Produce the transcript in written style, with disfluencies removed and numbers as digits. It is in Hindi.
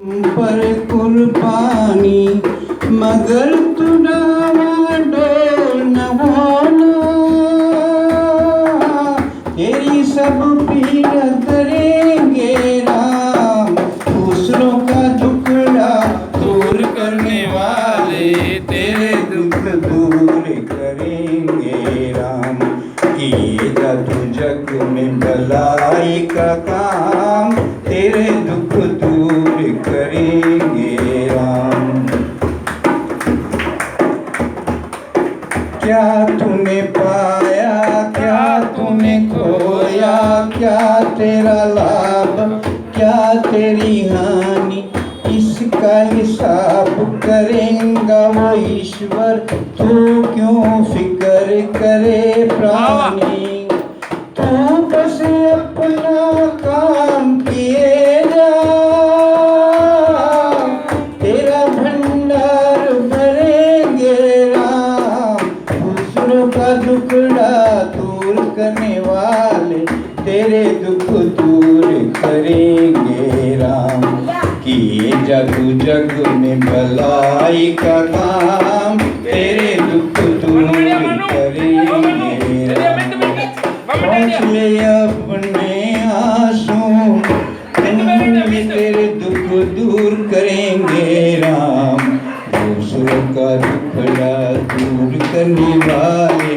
पर कुर्बानी मगर तू डावाडोल न होना, तेरी सब पीड़ा करेंगे राम। दूसरों का दुखड़ा दूर करने वाले तेरे दुख दूर करेंगे राम। किएगा तू जग में भलाई का काम, तेरे दुख दूर करेंगे राम। क्या तूने पाया क्या तूने खोया, क्या तेरा लाभ क्या तेरी हानि, इसका हिसाब करेंगा वो ईश्वर। तू क्यों फिक्र करे प्राणी, तू बस अपना काम किए जा, तेरा भंडार भरेंगे राम। दूसरों का दुखड़ा दूर करने वाले तेरे दुख दूर करेंगे राम। किए जग जग में भलाई का काम, तेरे दुख दूर करेंगे राम। हौसले अपने आंसू तेरे दुख दूर करेंगे राम। दूसरों का दुखड़ा दूर करने वाले